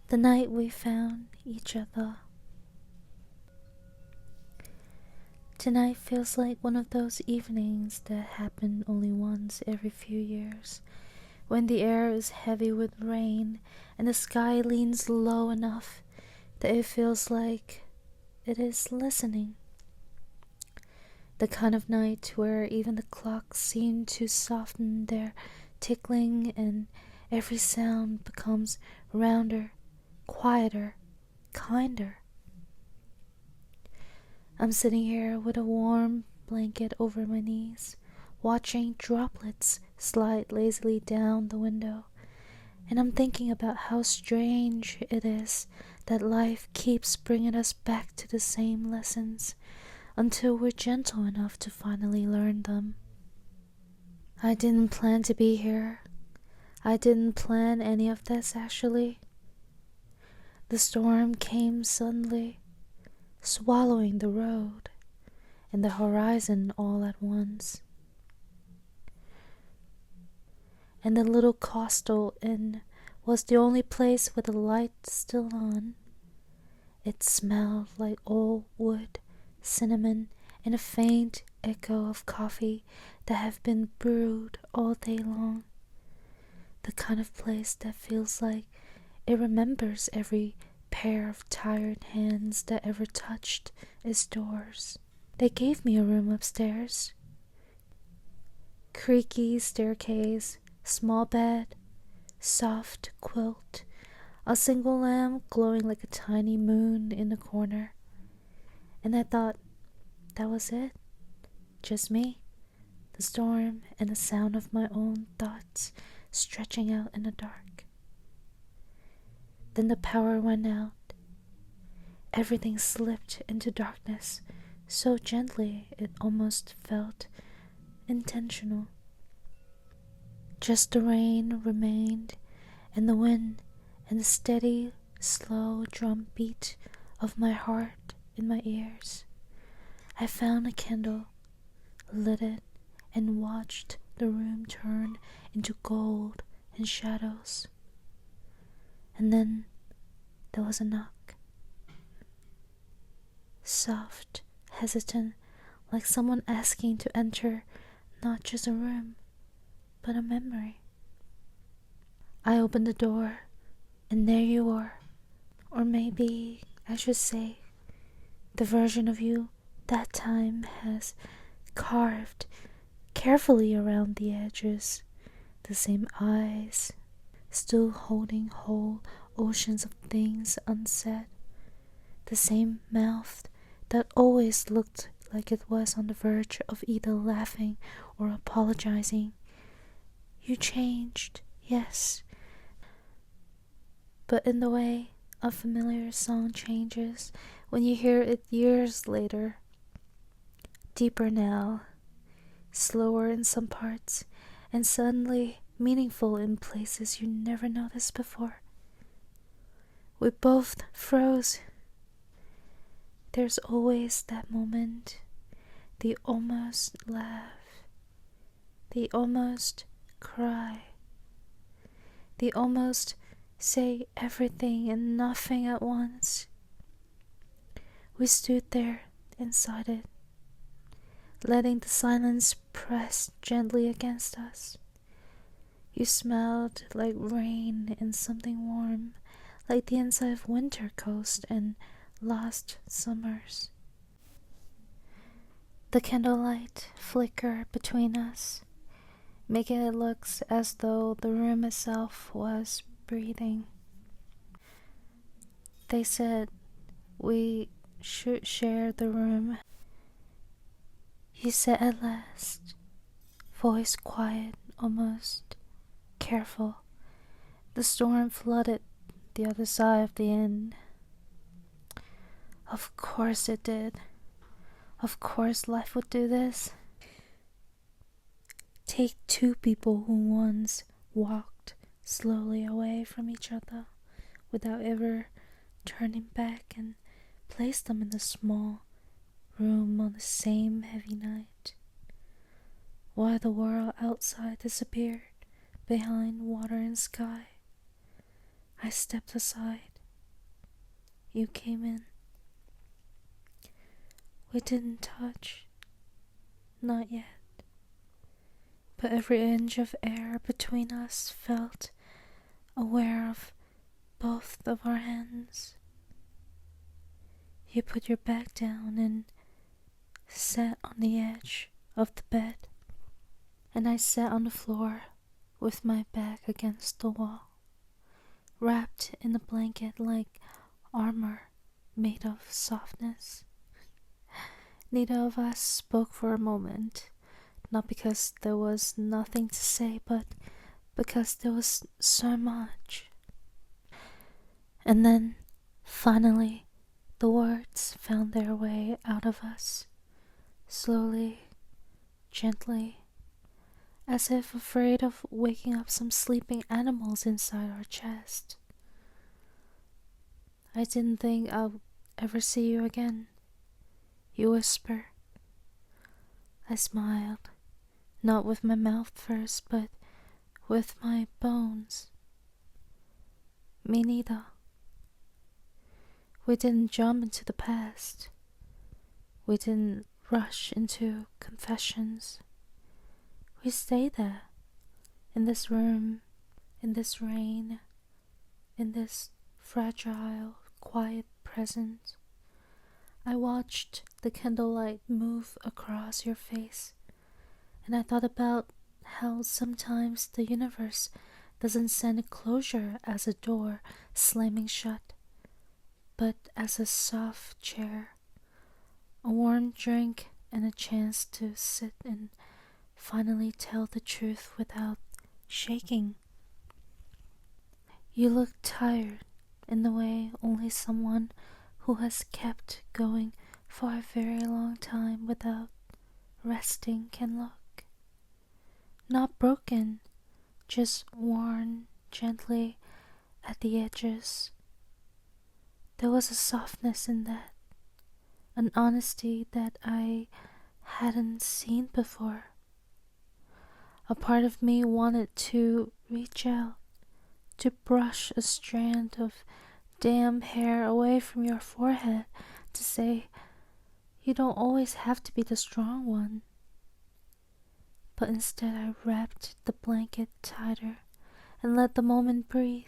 the night we found each other. Tonight feels like one of those evenings that happen only once every few years, when the air is heavy with rain and the sky leans low enough that it feels like it is listening. The kind of night where even the clocks seem to soften their tickling and every sound becomes rounder, quieter, kinder. I'm sitting here with a warm blanket over my knees, watching droplets slide lazily down the window, and I'm thinking about how strange it is that life keeps bringing us back to the same lessons until we're gentle enough to finally learn them. I didn't plan to be here. I didn't plan any of this, actually. The storm came suddenly, swallowing the road and the horizon all at once. And the little coastal inn was the only place with the light still on. It smelled like old wood, cinnamon, and a faint echo of coffee that have been brewed all day long. The kind of place that feels like it remembers every pair of tired hands that ever touched its doors. They gave me a room upstairs. Creaky staircase, small bed, soft quilt, a single lamp glowing like a tiny moon in the corner. And I thought, that was it. Just me, the storm, and the sound of my own thoughts stretching out in the dark. Then the power went out. Everything slipped into darkness so gently it almost felt intentional. Just the rain remained, and the wind, and the steady, slow drum beat of my heart in my ears. I found a candle, lit it, and watched the room turn into gold and shadows. And then there was a knock. Soft, hesitant, like someone asking to enter not just a room, but a memory. I opened the door, and there you were. Or maybe I should say, the version of you that time has carved carefully around the edges, the same eyes, still holding whole oceans of things unsaid, the same mouth that always looked like it was on the verge of either laughing or apologizing. You changed, yes, but in the way a familiar song changes when you hear it years later. Deeper now, slower in some parts, and suddenly meaningful in places you never noticed before. We both froze. There's always that moment, the almost laugh, the almost cry, the almost say everything and nothing at once. We stood there inside it, letting the silence press gently against us. You smelled like rain and something warm, like the inside of winter coast and lost summers. The candlelight flickered between us, making it look as though the room itself was breathing. They said we should share the room. You said at last, voice quiet, almost careful. The storm flooded the other side of the inn. Of course it did. Of course life would do this. Take two people who once walked slowly away from each other without ever turning back and place them in the small room on the same heavy night, while the world outside disappeared behind water and sky. I stepped aside, you came in. We didn't touch, not yet, but every inch of air between us felt aware of both of our hands. You put your back down and sat on the edge of the bed, and I sat on the floor with my back against the wall, wrapped in a blanket like armor made of softness. Neither of us spoke for a moment, not because there was nothing to say, but because there was so much. And then, finally, the words found their way out of us, slowly, gently, as if afraid of waking up some sleeping animals inside our chest. I didn't think I'll ever see you again, you whisper. I smiled, not with my mouth first, but with my bones. Me neither. We didn't jump into the past. We didn't rush into confessions. We stayed there, in this room, in this rain, in this fragile, quiet presence. I watched the candlelight move across your face, and I thought about how sometimes the universe doesn't send a closure as a door slamming shut, but as a soft chair, a warm drink, and a chance to sit and finally tell the truth without shaking. You look tired in the way only someone who has kept going for a very long time without resting can look. Not broken, just worn gently at the edges. There was a softness in that, an honesty that I hadn't seen before. A part of me wanted to reach out, to brush a strand of damp hair away from your forehead, to say, you don't always have to be the strong one. But instead I wrapped the blanket tighter and let the moment breathe.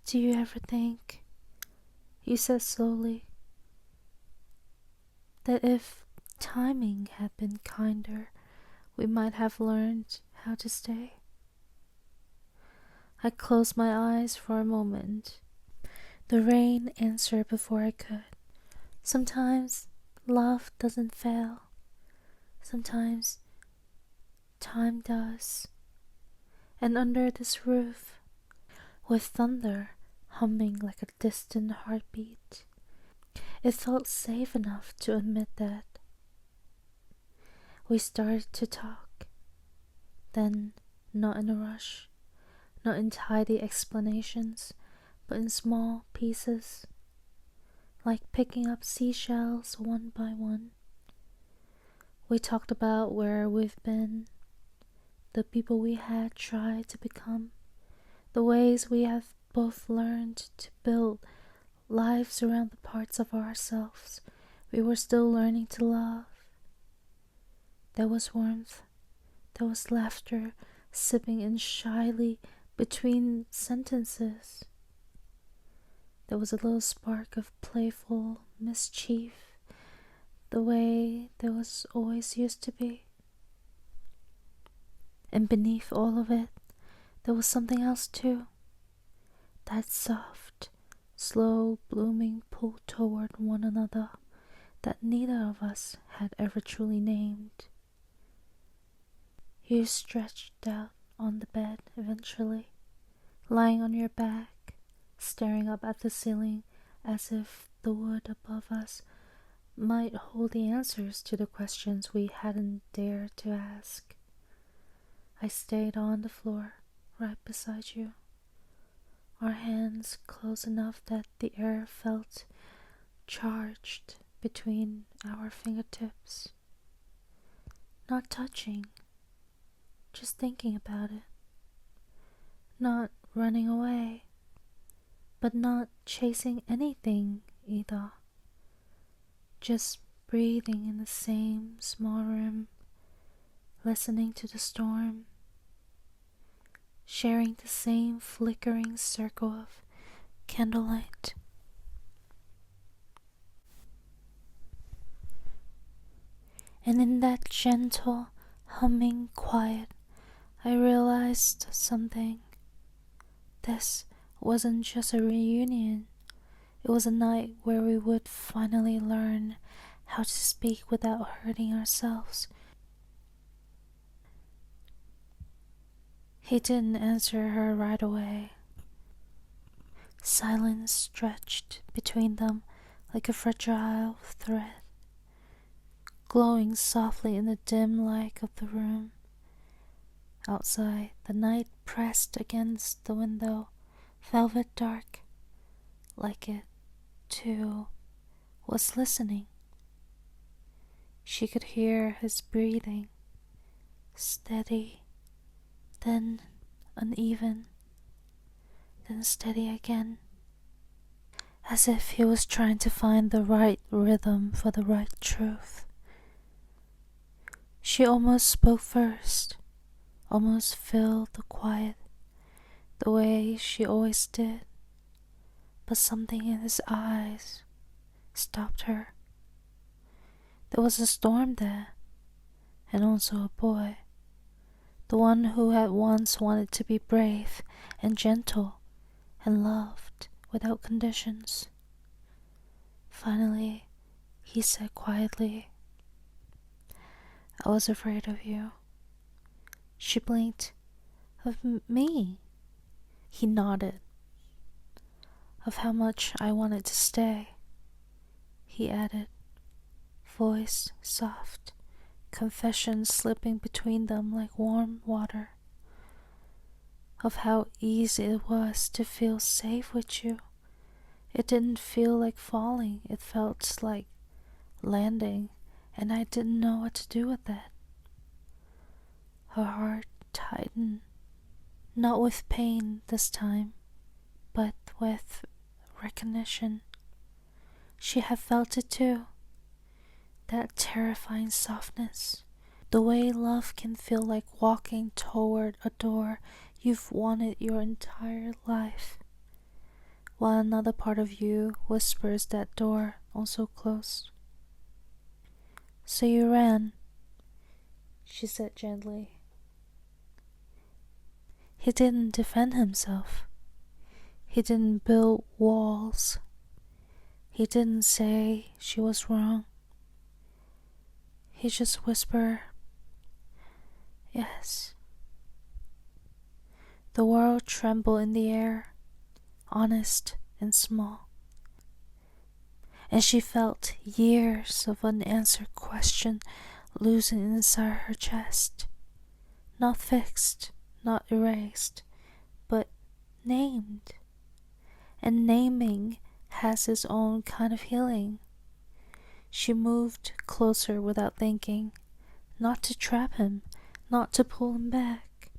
Do you ever think, you said slowly, that if timing had been kinder, we might have learned how to stay? I closed my eyes for a moment. The rain answered before I could. Sometimes love doesn't fail. Sometimes time does. And under this roof, with thunder humming like a distant heartbeat, it felt safe enough to admit that. We started to talk, then not in a rush, not in tidy explanations, but in small pieces, like picking up seashells one by one. We talked about where we've been, the people we had tried to become, the ways we have both learned to build lives around the parts of ourselves we were still learning to love. There was warmth, there was laughter sipping in shyly between sentences. There was a little spark of playful mischief, the way there was always used to be. And beneath all of it, there was something else too. That soft, slow blooming pull toward one another that neither of us had ever truly named. You stretched out on the bed eventually, lying on your back, staring up at the ceiling as if the wood above us might hold the answers to the questions we hadn't dared to ask. I stayed on the floor right beside you, our hands close enough that the air felt charged between our fingertips. Not touching, just thinking about it. Not running away, but not chasing anything either. Just breathing in the same small room, listening to the storm, sharing the same flickering circle of candlelight. And in that gentle, humming quiet, I realized something. This wasn't just a reunion. It was a night where we would finally learn how to speak without hurting ourselves. He didn't answer her right away. Silence stretched between them like a fragile thread, glowing softly in the dim light of the room. Outside, the night pressed against the window, velvet dark, like it, too, was listening. She could hear his breathing, steady, then uneven, then steady again, as if he was trying to find the right rhythm for the right truth. She almost spoke first, almost filled the quiet the way she always did, but something in his eyes stopped her. There was a storm there, and also a boy, the one who had once wanted to be brave and gentle and loved without conditions. Finally, he said quietly, "I was afraid of you." She blinked. "Of me?" He nodded. "Of how much I wanted to stay," he added, voice soft, confession slipping between them like warm water. "Of how easy it was to feel safe with you. It didn't feel like falling, it felt like landing, and I didn't know what to do with that." Her heart tightened, not with pain this time, but with recognition. She had felt it too. That terrifying softness. The way love can feel like walking toward a door you've wanted your entire life, while another part of you whispers that door also closed. "So you ran," she said gently. He didn't defend himself. He didn't build walls. He didn't say she was wrong. He just whispered, "Yes." The world trembled in the air, honest and small, and she felt years of unanswered question loosen inside her chest, not fixed, not erased, but named. And naming has its own kind of healing. She moved closer without thinking, not to trap him, not to pull him back,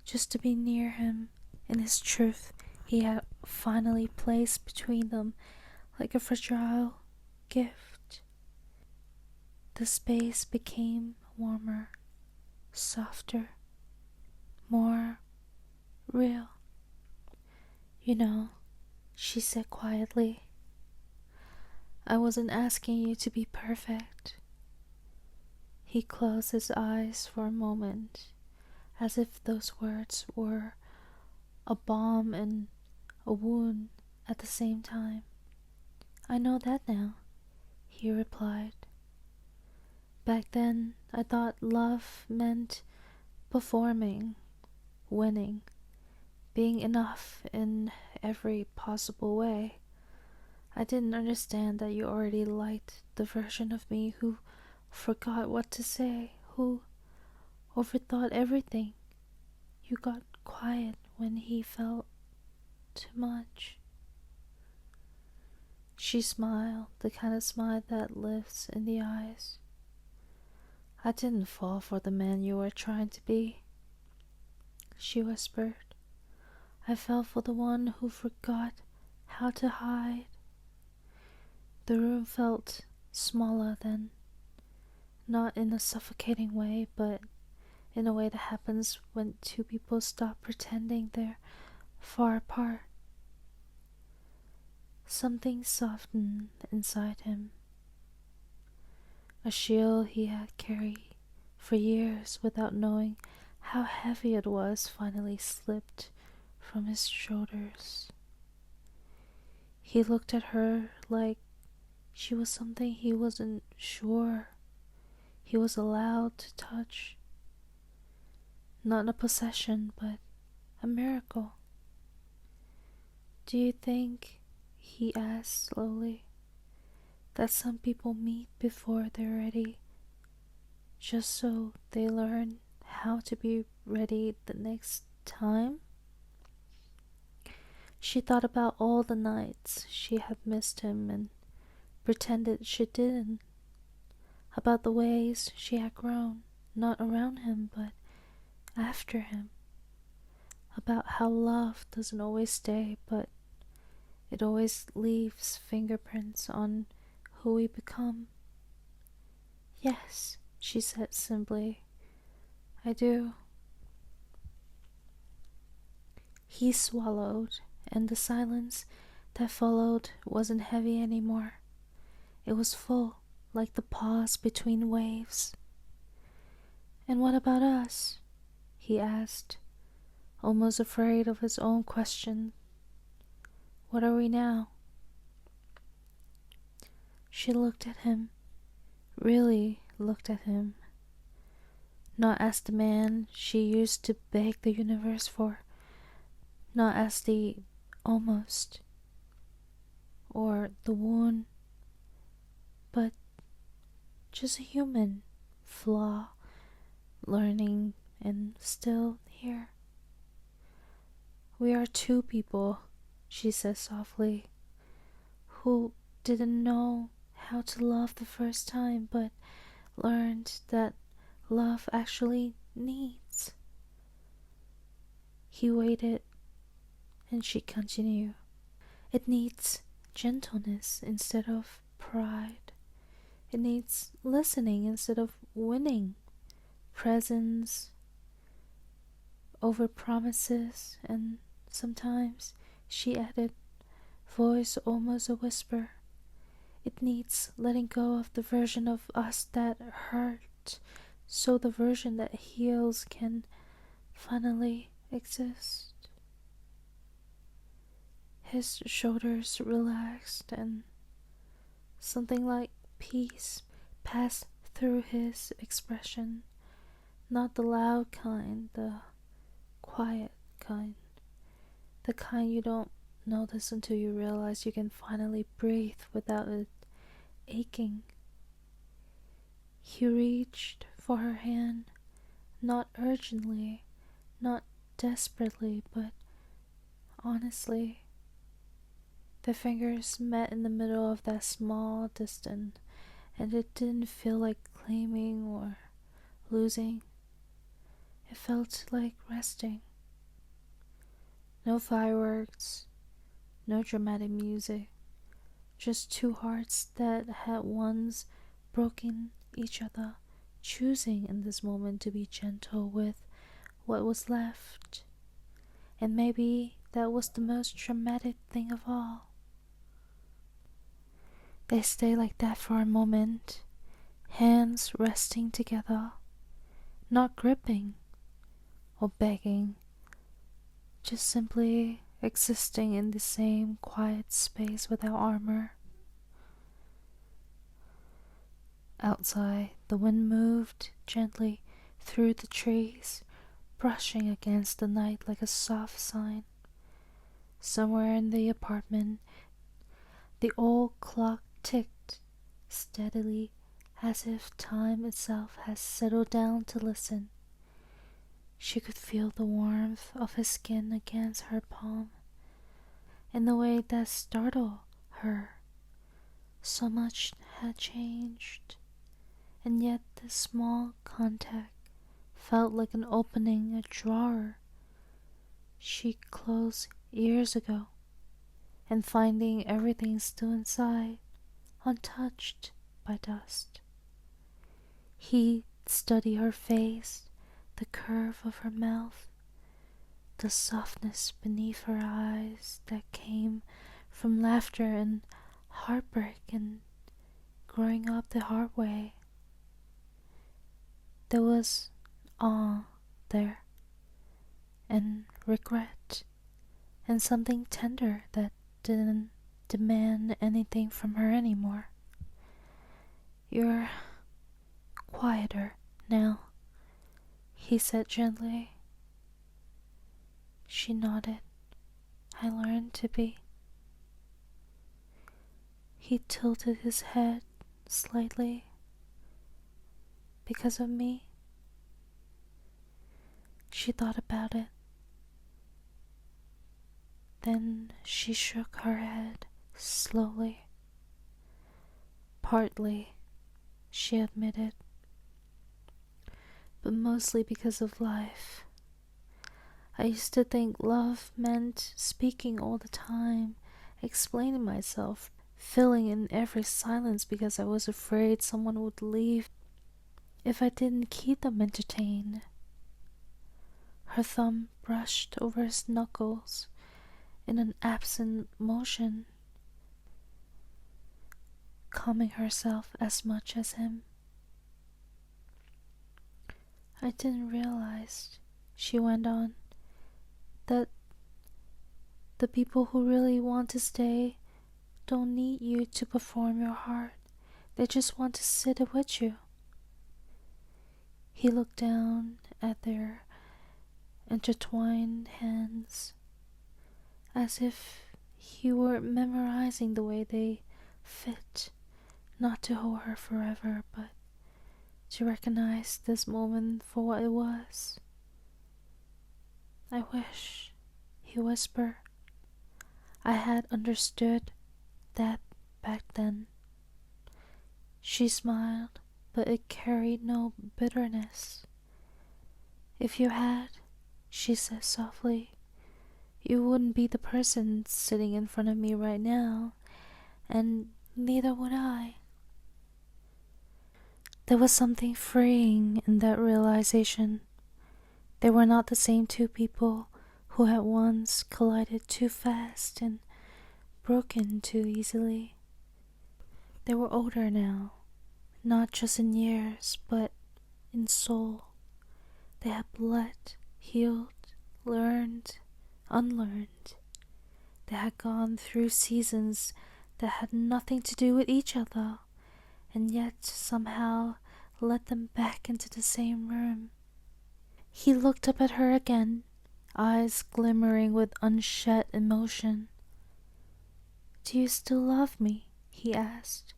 just to be near him in his truth he had finally placed between them like a fragile gift. The space became warmer, softer, more real. "You know," she said quietly, "I wasn't asking you to be perfect." He closed his eyes for a moment, as if those words were a balm and a wound at the same time. "I know that now," he replied. "Back then, I thought love meant performing, winning, being enough in every possible way. I didn't understand that you already liked the version of me who forgot what to say, who overthought everything. You got quiet when he felt too much." She smiled, the kind of smile that lives in the eyes. "I didn't fall for the man you were trying to be," she whispered. "I fell for the one who forgot how to hide. The room felt smaller then, not in a suffocating way, but in a way that happens when two people stop pretending they're far apart. Something softened inside him. A shield he had carried for years without knowing how heavy it was finally slipped from his shoulders. He looked at her like she was something he wasn't sure he was allowed to touch. Not a possession, but a miracle. "Do you think," he asked slowly, "that some people meet before they're ready, just so they learn how to be ready the next time?" She thought about all the nights she had missed him and pretended she didn't, about the ways she had grown, not around him, but after him, about how love doesn't always stay, but it always leaves fingerprints on who we become. "Yes," she said simply, "I do." He swallowed, and the silence that followed wasn't heavy anymore. It was full, like the pause between waves. "And what about us?" he asked, almost afraid of his own question. "What are we now?" She looked at him, really looked at him, not as the man she used to beg the universe for, not as the almost or the wound, but just a human flaw, learning and still here. "We are two people," she said softly, "who didn't know how to love the first time, but learned that love actually needs." He waited, and she continued. "It needs gentleness instead of pride. It needs listening instead of winning, presence over promises, and sometimes," she added, voice almost a whisper, "it needs letting go of the version of us that hurt, so the version that heals can finally exist." His shoulders relaxed, and something like peace passed through his expression. Not the loud kind, the quiet kind. The kind you don't notice until you realize you can finally breathe without it aching. He reached for her hand, not urgently, not desperately, but honestly. The fingers met in the middle of that small distance, and it didn't feel like claiming or losing. It felt like resting. No fireworks, no dramatic music, just two hearts that had once broken each other, choosing in this moment to be gentle with what was left. And maybe that was the most dramatic thing of all. They stayed like that for a moment, hands resting together, not gripping or begging, just simply existing in the same quiet space without armor. Outside, the wind moved gently through the trees, brushing against the night like a soft sign. Somewhere in the apartment, the old clock ticked steadily, as if time itself had settled down to listen. She could feel the warmth of his skin against her palm in a way that startled her. So much had changed, and yet this small contact felt like an opening a drawer she closed years ago, and finding everything still inside, untouched by dust. He'd study her face, the curve of her mouth, the softness beneath her eyes that came from laughter and heartbreak and growing up the hard way. There was awe there, and regret, and something tender that didn't demand anything from her anymore. "You're quieter now," he said gently. She nodded. "I learned to be." He tilted his head slightly. "Because of me?" She thought about it. Then she shook her head slowly. "Partly," she admitted, "but mostly because of life. I used to think love meant speaking all the time, explaining myself, filling in every silence because I was afraid someone would leave if I didn't keep them entertained." Her thumb brushed over his knuckles in an absent motion, calming herself as much as him. "I didn't realize," she went on, "that the people who really want to stay don't need you to perform your heart. They just want to sit with you." He looked down at their intertwined hands, as if he were memorizing the way they fit, not to hold her forever, but to recognize this moment for what it was. "I wish," he whispered, "I had understood that back then." She smiled, but it carried no bitterness. "If you had," she said softly, "you wouldn't be the person sitting in front of me right now, and neither would I." There was something freeing in that realization. They were not the same two people who had once collided too fast and broken too easily. They were older now, not just in years, but in soul. They had bled, healed, learned, unlearned. They had gone through seasons that had nothing to do with each other, and yet somehow led them back into the same room. He looked up at her again, eyes glimmering with unshed emotion. "Do you still love me?" he asked.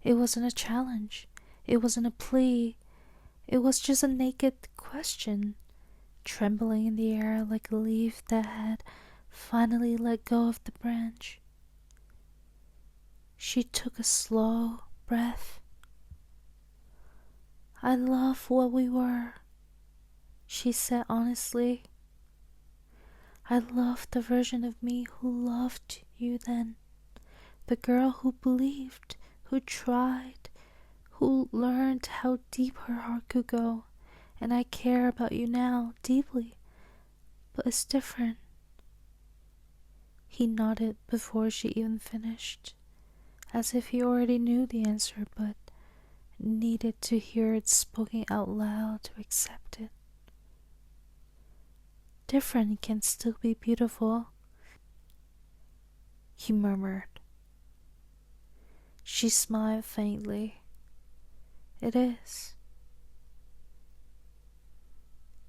It wasn't a challenge. It wasn't a plea. It was just a naked question, trembling in the air like a leaf that had finally let go of the branch. She took a slow breath. "I love what we were," she said honestly. "I love the version of me who loved you then. The girl who believed, who tried, who learned how deep her heart could go. And I care about you now, deeply. But it's different." He nodded before she even finished, as if he already knew the answer but needed to hear it spoken out loud to accept it. "Different can still be beautiful," he murmured. She smiled faintly. "It is."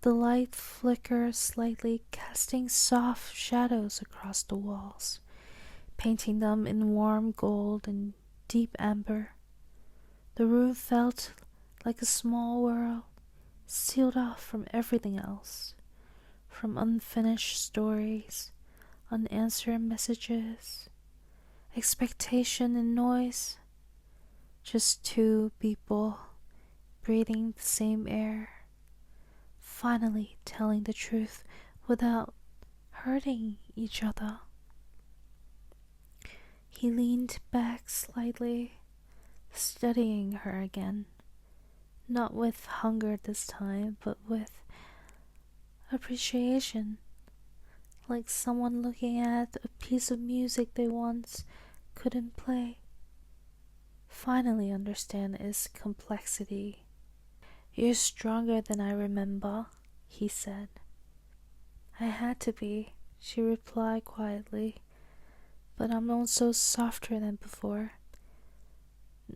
The light flickered slightly, casting soft shadows across the walls, painting them in warm gold and deep amber. The room felt like a small world, sealed off from everything else, from unfinished stories, unanswered messages, expectation and noise. Just two people breathing the same air, finally telling the truth without hurting each other. He leaned back slightly, studying her again, not with hunger this time, but with appreciation, like someone looking at a piece of music they once couldn't play. Finally understand its complexity. "You're stronger than I remember," he said. "I had to be," she replied quietly, "but I'm also softer than before.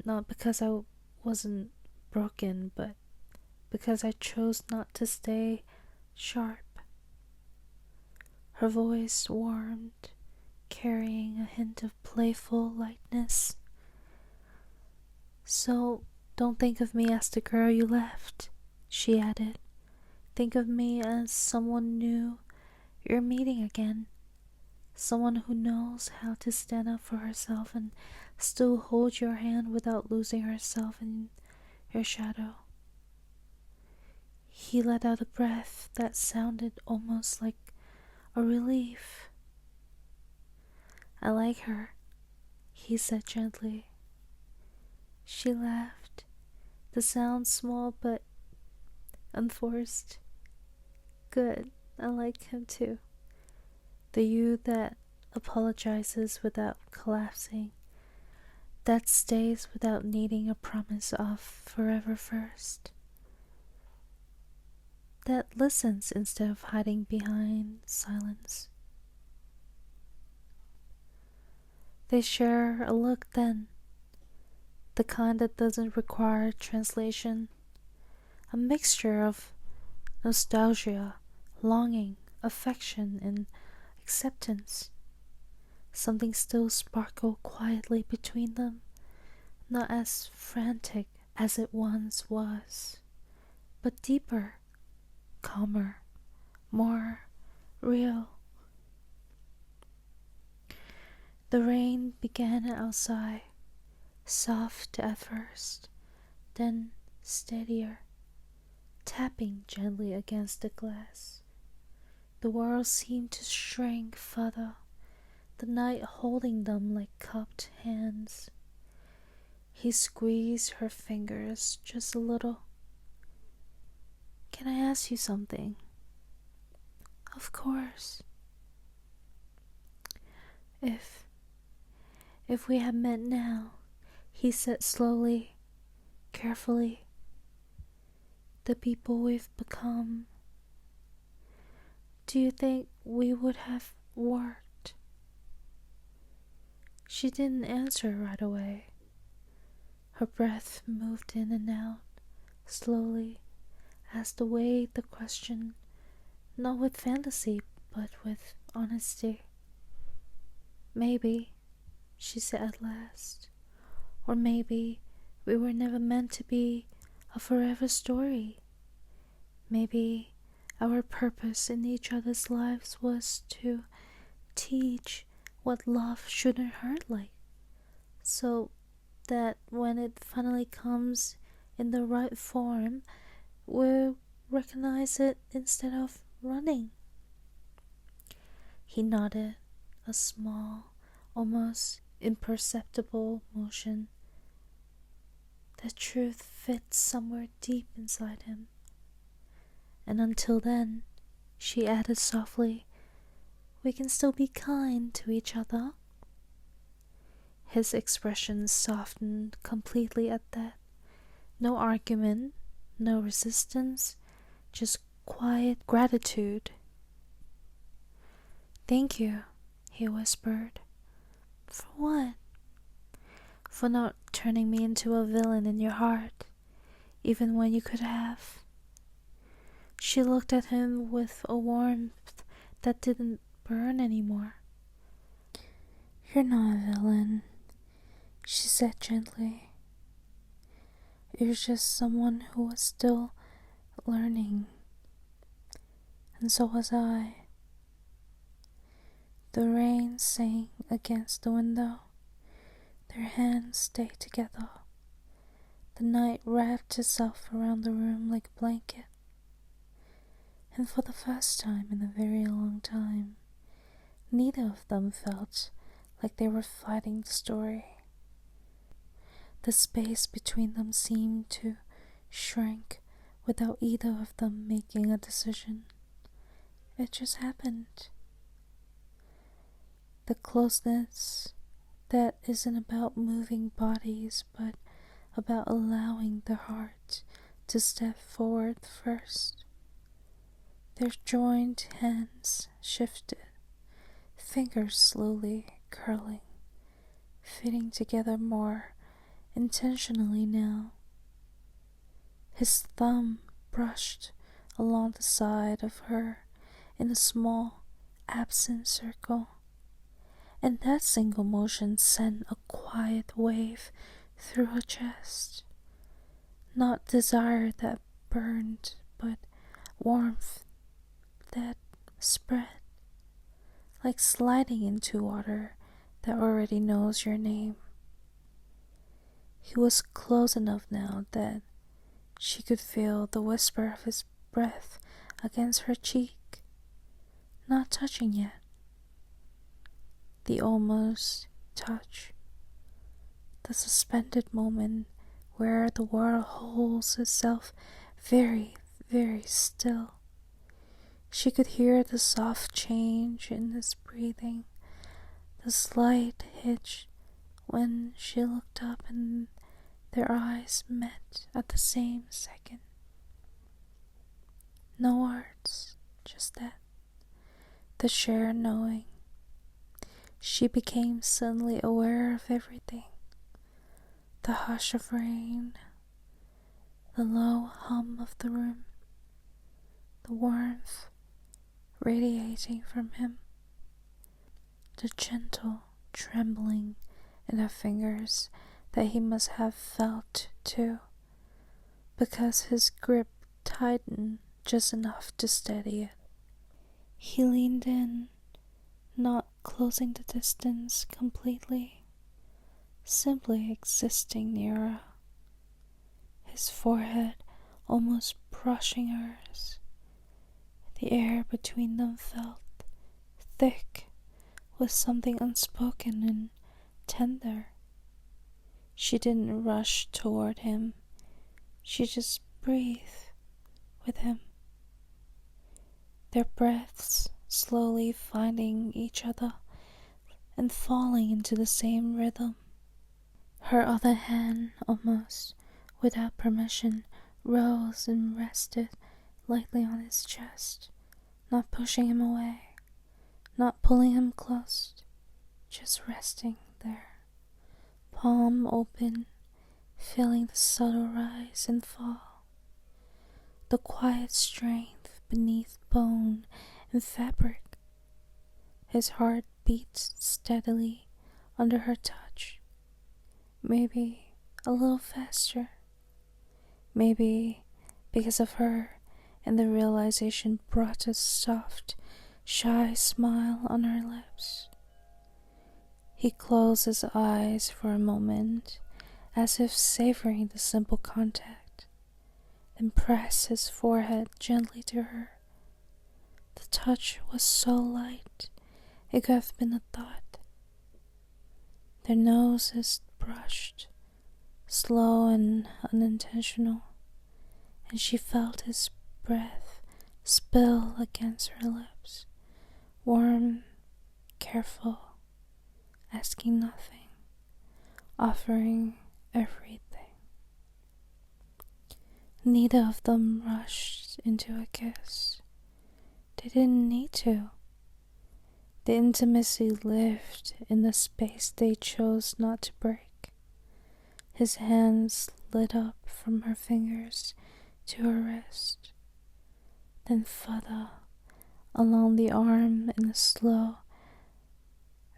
Not because I wasn't broken, but because I chose not to stay sharp." Her voice warmed, carrying a hint of playful lightness. "So don't think of me as the girl you left," she added. "Think of me as someone new you're meeting again. Someone who knows how to stand up for herself and still hold your hand without losing herself in your shadow." He let out a breath that sounded almost like a relief. "I like her," he said gently. She laughed, the sound small but unforced. "Good, I like him too. The you that apologizes without collapsing, that stays without needing a promise of forever first, that listens instead of hiding behind silence." They share a look then, the kind that doesn't require translation, a mixture of nostalgia, longing, affection, and acceptance. Something still sparkled quietly between them, not as frantic as it once was, but deeper, calmer, more real. The rain began outside, soft at first, then steadier, tapping gently against the glass. The world seemed to shrink further, the night holding them like cupped hands. He squeezed her fingers just a little. "Can I ask you something?" "Of course." If we had met now," he said slowly, carefully, "the people we've become, do you think we would have worked?" She didn't answer right away. Her breath moved in and out, slowly, as the way the question, not with fantasy, but with honesty. "Maybe," she said at last, "or maybe we were never meant to be a forever story. Maybe our purpose in each other's lives was to teach what love shouldn't hurt like, so that when it finally comes in the right form, we'll recognize it instead of running." He nodded, a small, almost imperceptible motion. The truth fit somewhere deep inside him. "And until then," she added softly, "we can still be kind to each other." His expression softened completely at that. No argument, no resistance, just quiet gratitude. "Thank you," he whispered. "For what?" "For not turning me into a villain in your heart, even when you could have." She looked at him with a warmth that didn't burn anymore. "You're not a villain," she said gently. "You're just someone who was still learning. And so was I." The rain sang against the window. Their hands stayed together. The night wrapped itself around the room like a blanket. And for the first time in a very long time, neither of them felt like they were fighting the story. The space between them seemed to shrink without either of them making a decision. It just happened. The closeness that isn't about moving bodies, but about allowing the heart to step forward first. Their joined hands shifted, fingers slowly curling, fitting together more intentionally now. His thumb brushed along the side of her in a small, absent circle, and that single motion sent a quiet wave through her chest. Not desire that burned, but warmth that spread, like sliding into water that already knows your name. He was close enough now that she could feel the whisper of his breath against her cheek, not touching yet. The almost touch, the suspended moment where the world holds itself very, very still. She could hear the soft change in his breathing, the slight hitch when she looked up and their eyes met at the same second. No words, just that, the shared knowing. She became suddenly aware of everything. The hush of rain, the low hum of the room, the warmth radiating from him, the gentle trembling in her fingers that he must have felt too, because his grip tightened just enough to steady it. He leaned in, not closing the distance completely, simply existing near her, his forehead almost brushing hers. The air between them felt thick with something unspoken and tender. She didn't rush toward him. She just breathed with him. Their breaths slowly finding each other and falling into the same rhythm. Her other hand, almost without permission, rose and rested lightly on his chest, not pushing him away, not pulling him close, just resting there, palm open, feeling the subtle rise and fall, the quiet strength beneath bone and fabric. His heart beat steadily under her touch, maybe a little faster, maybe because of her, and the realization brought a soft, shy smile on her lips. He closed his eyes for a moment, as if savoring the simple contact, then pressed his forehead gently to her. The touch was so light, it could have been a thought. Their noses brushed, slow and unintentional, and she felt his breath spill against her lips, warm, careful, asking nothing, offering everything. Neither of them rushed into a kiss. They didn't need to. The intimacy lived in the space they chose not to break. His hands slid up from her fingers to her wrist, then further along the arm in a slow,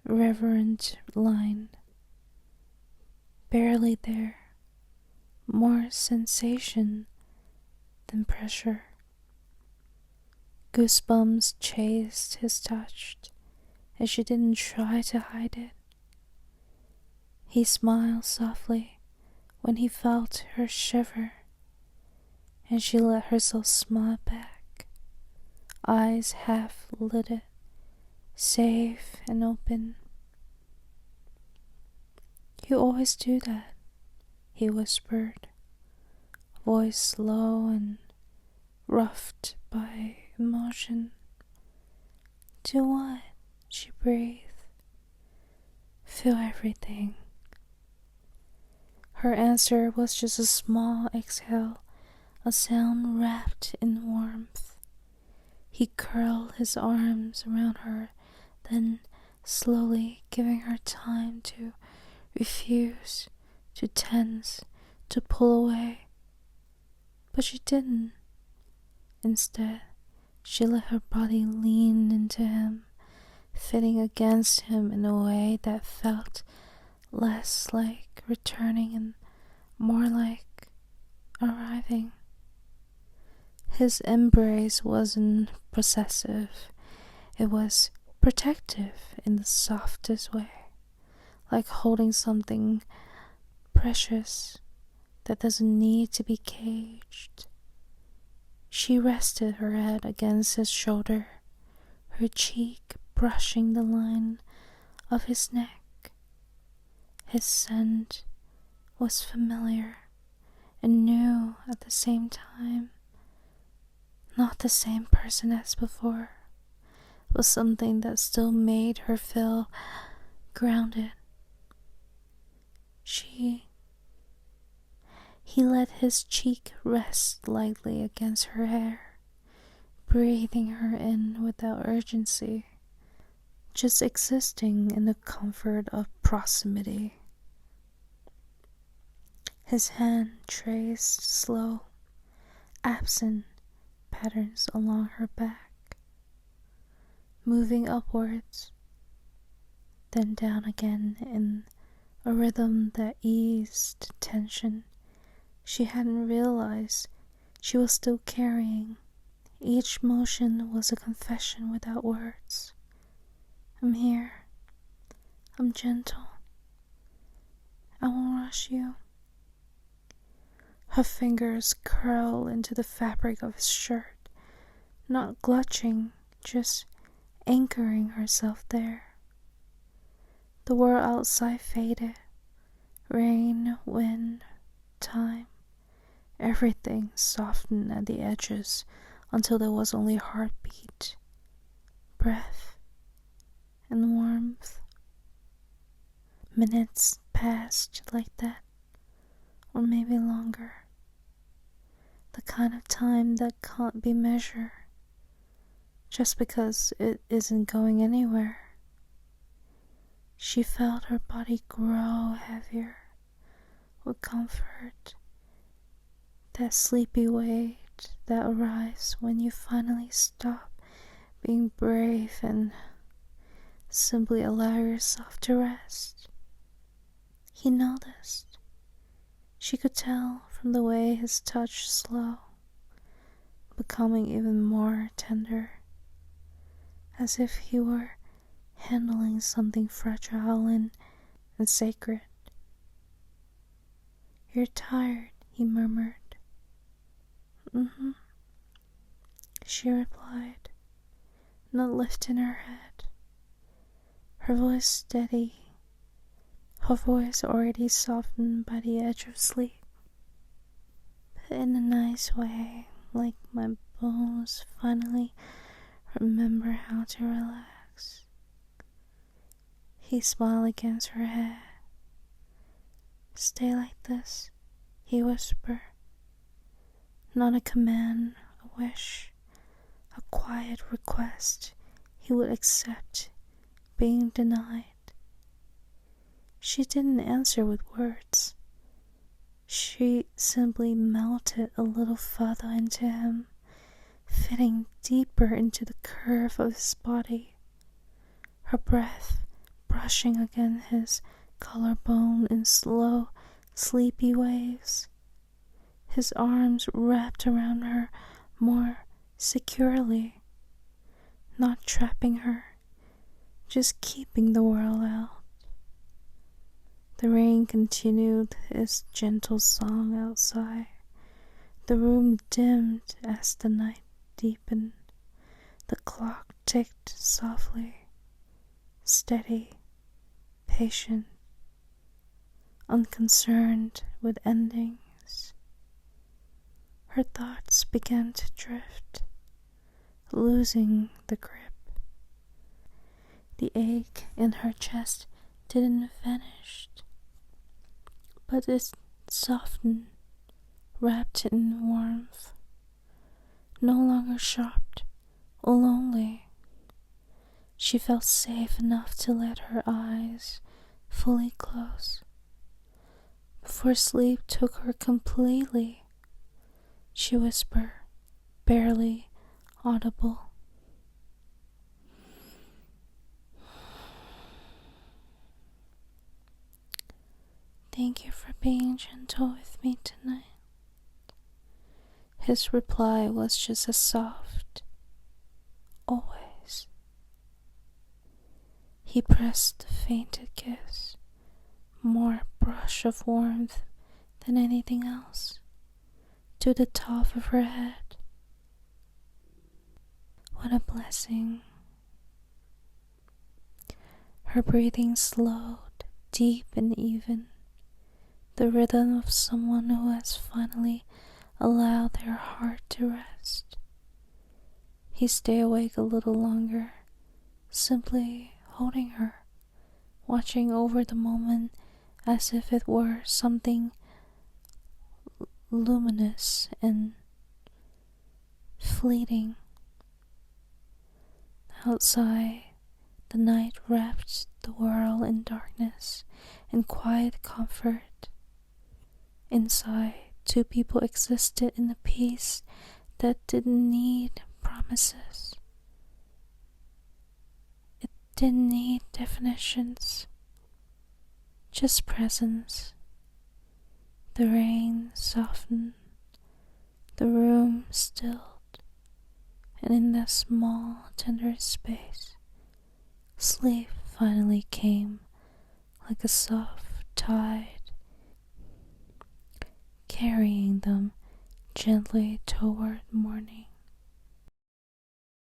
reverent line. Barely there, more sensation than pressure. Goosebumps chased his touch, and she didn't try to hide it. He smiled softly when he felt her shiver, and she let herself smile back, eyes half lidded, safe and open. "You always do that," he whispered, voice low and roughed by emotion. "Do what?" she breathed. "Feel everything." Her answer was just a small exhale, a sound wrapped in warmth. He curled his arms around her, then slowly giving her time to refuse, to tense, to pull away. But she didn't. Instead, she let her body lean into him, fitting against him in a way that felt less like returning and more like arriving. His embrace wasn't possessive, it was protective in the softest way, like holding something precious that doesn't need to be caged. She rested her head against his shoulder, her cheek brushing the line of his neck. His scent was familiar and new at the same time. Not the same person as before, but something that still made her feel grounded. He let his cheek rest lightly against her hair, breathing her in without urgency, just existing in the comfort of proximity. His hand traced slow, absent patterns along her back, moving upwards, then down again in a rhythm that eased tension she hadn't realized she was still carrying. Each motion was a confession without words. "I'm here. I'm gentle. I won't rush you." Her fingers curl into the fabric of his shirt, not clutching, just anchoring herself there. The world outside faded. Rain, wind, time. Everything softened at the edges until there was only heartbeat, breath, and warmth. Minutes passed like that, or maybe longer. The kind of time that can't be measured, just because it isn't going anywhere. She felt her body grow heavier with comfort, that sleepy weight that arrives when you finally stop being brave and simply allow yourself to rest. He noticed. She could tell from the way his touch slowed, becoming even more tender, as if he were handling something fragile and sacred. "You're tired," he murmured. "Mm-hmm," she replied, not lifting her head, her voice steady, her voice already softened by the edge of sleep, but in a nice way, like my bones finally remember how to relax. He smiled against her head. "Stay like this," he whispered. Not a command, a wish, a quiet request he would accept being denied. She didn't answer with words. She simply melted a little further into him, fitting deeper into the curve of his body, her breath brushing against his collarbone in slow, sleepy waves. His arms wrapped around her more securely, not trapping her, just keeping the world out. The rain continued its gentle song outside. The room dimmed as the night deepened. The clock ticked softly, steady, patient. unconcerned with endings. Her thoughts began to drift, losing the grip. The ache in her chest didn't vanish, but it softened, wrapped in warmth. No longer shocked or lonely, she felt safe enough to let her eyes fully close. Before sleep took her completely, she whispered, barely audible, "Thank you for being gentle with me tonight." His reply was just as soft, always. He pressed a fainted kiss, more brush of warmth than anything else, to the top of her head. What a blessing. Her breathing slowed, deep and even, the rhythm of someone who has finally allowed their heart to rest. He stayed awake a little longer, simply holding her, watching over the moment as if it were something luminous and fleeting. Outside, the night wrapped the world in darkness and quiet comfort. Inside, two people existed in a peace that didn't need promises. It didn't need definitions, just presence. The rain softened, the room stilled, and in that small, tender space, sleep finally came like a soft tide, carrying them gently toward morning.